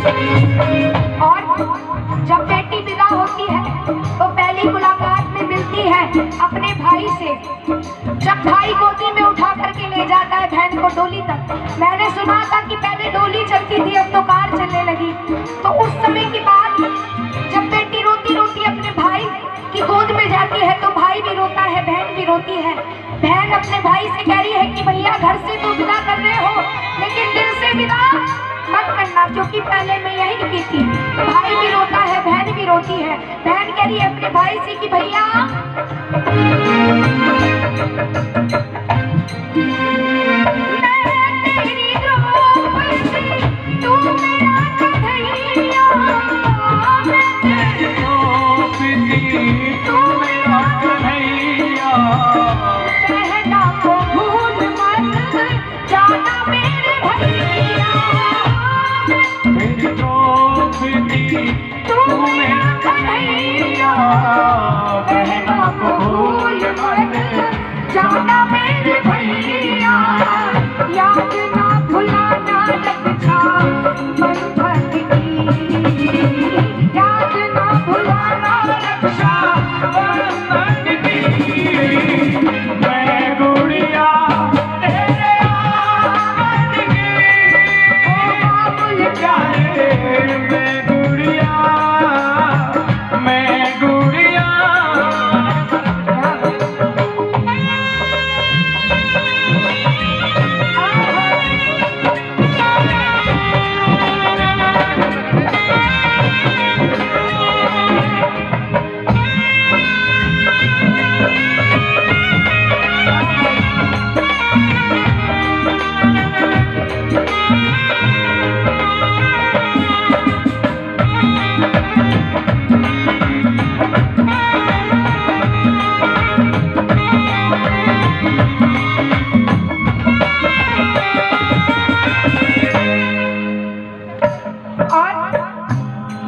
और जब बेटी विदा होती है तो पहली मुलाकात में मिलती है अपने भाई से। जब भाई गोदी में उठा करके ले जाता है बहन को डोली तक, मैंने सुना था कि पहले डोली चलती थी, अब तो कार चलने लगी। तो उस समय की बात, जब बेटी रोती रोती अपने भाई की गोद में जाती है तो भाई भी रोता है, बहन भी रोती है। बहन अपने भाई से कह रही है कि भैया घर से तो विदा कर रहे हो, लेकिन दिल से विदा मत करना, क्योंकि पहले मैं यही की थी। भाई भी रोता है, बहन भी रोती है। बहन कह रही है अपने भाई से कि भैया जाना मेरे भैया, याद ना भुलाना रक्षा बंधन की, याद ना भुलाना रक्षा बंधन की। मैं गुड़िया तेरे आंगन की, ओ बाबुल प्यारे, मैं गुड़िया, मैं गुड़िया।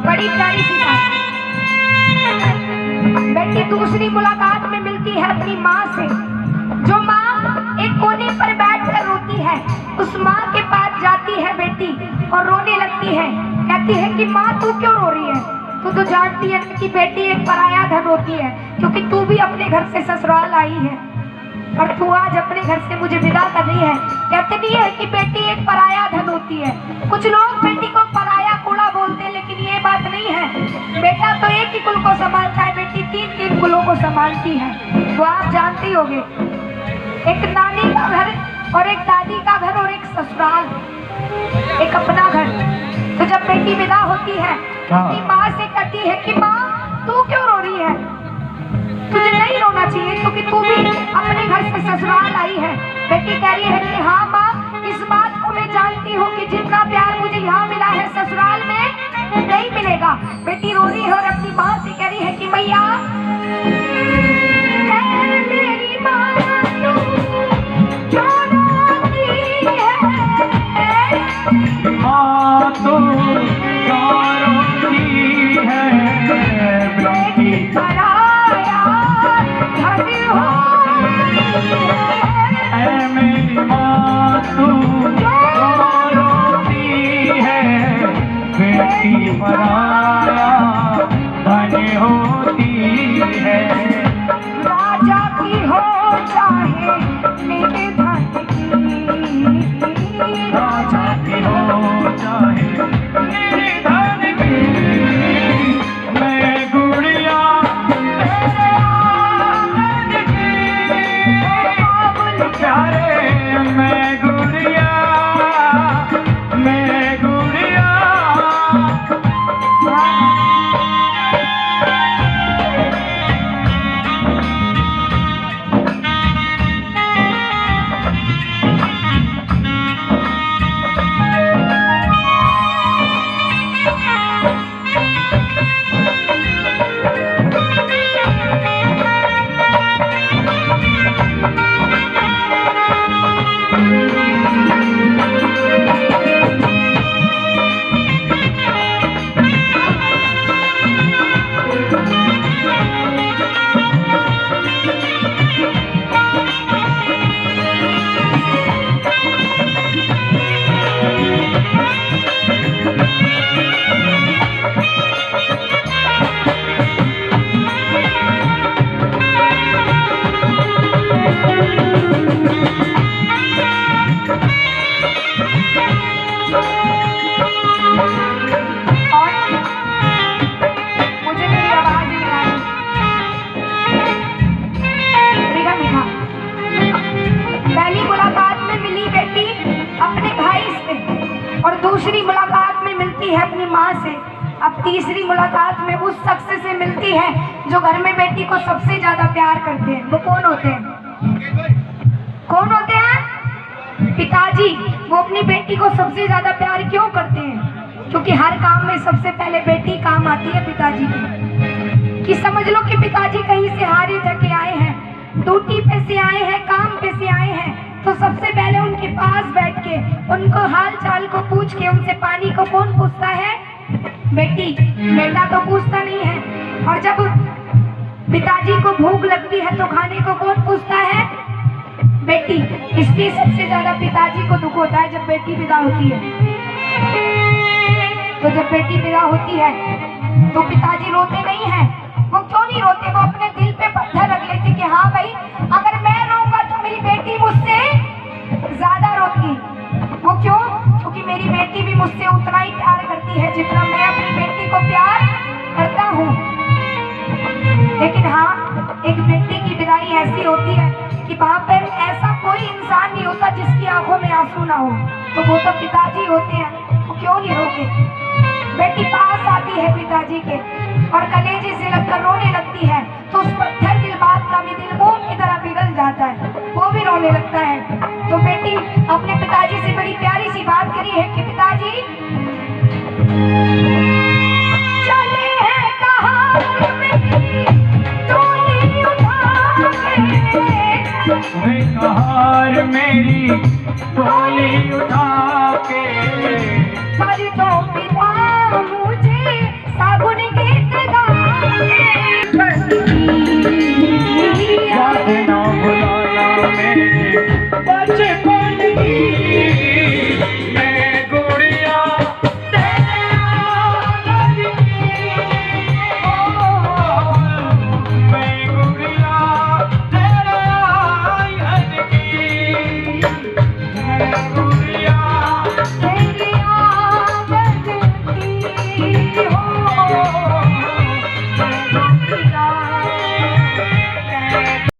बड़ी प्यारी सी बात, बेटी दूसरी मुलाकात में मिलती है अपनी माँ से। जो माँ एक कोने पर बैठकर रोती है, उस माँ के पास जाती है बेटी और रोने लगती है। कहती है कि माँ तू क्यों रो रही है? तू तो जानती है कि बेटी एक पराया धन होती है, क्योंकि तू भी अपने घर से ससुराल आई है और तू आज अपने घर से मुझे विदा कर रही है। कहती है कि बेटी एक पराया धन होती है। कुछ लोग बेटी को पराया कूड़ा बोलते हैं, लेकिन ये बात नहीं है। बेटा तो एक ही कुल को संभालता है, बेटी तीन तीन कुलों को संभालती है। तो आप जानते होंगे, एक नानी का घर और एक दादी का घर और एक ससुराल, एक अपना घर। तो जब बेटी विदा होती है अपनी माँ से कहती है कि माँ तू क्यों रो रही है? तुझे नहीं रोना चाहिए, क्योंकि तू भी अपने घर से ससुराल आई है। बेटी कह रही है कि हाँ माँ, इस बात को मैं जानती हूँ कि जितना प्यार मुझे यहाँ मिला है ससुराल में नहीं मिलेगा। बेटी रो रही है और अपनी माँ से कह रही है कि भैया मेरी माँ तू क्यों रोती है? माँ तू क्यों रोती है? बेटी पराया धन हो, मेरी माँ तू क्यों रोती है? तीसरी मुलाकात में उस शख्स से मिलती है जो घर में बेटी को सबसे ज्यादा प्यार करते हैं। वो कौन होते हैं? कौन होते हैं? पिताजी। वो अपनी बेटी को सबसे ज्यादा प्यार क्यों करते हैं? क्योंकि हर काम में सबसे पहले बेटी काम आती है पिताजी की। कि समझ लो कि पिताजी कहीं से हारे थके आए हैं, ड्यूटी पे से आए हैं, काम पे से आए हैं, तो सबसे पहले उनके पास बैठ के उनको हाल चाल को पूछ के, उनसे पानी को कौन पूछता है? बेटी। बेटा तो पूछता नहीं है। और जब पिताजी को भूख लगती है तो खाने को कौन पूछता है? बेटी। इसलिए सबसे ज्यादा पिताजी को दुख होता है जब बेटी विदा होती है। तो जब बेटी विदा होती है तो पिताजी रोते नहीं हैं। वो क्यों नहीं रोते? वो अपने दिल पे पत्थर रख लेते कि हाँ भाई, अगर मैं रोऊंगा तो मेरी बेटी मुझसे ज्यादा रोती। वो क्यों? क्योंकि मेरी बेटी भी मुझसे उतना ही प्यार करती है जितना मैं अपनी बेटी को प्यार करता हूँ। लेकिन हाँ, एक बेटी की विदाई ऐसी होती है कि वहां पर ऐसा कोई इंसान नहीं होता जिसकी आंखों में आंसू ना हो, तो वो तो पिताजी होते हैं। वो क्यों नहीं रोते? बेटी पास आती है पिताजी के और कलेजे से लगकर रोने लगती है, तो उस पत्थर दिल बात का भी दिल मोम की तरह पिघल जाता है, वो भी रोने लगता है। तो बेटी अपने पिताजी से बड़ी प्यारी सी बात करी है कि पिताजी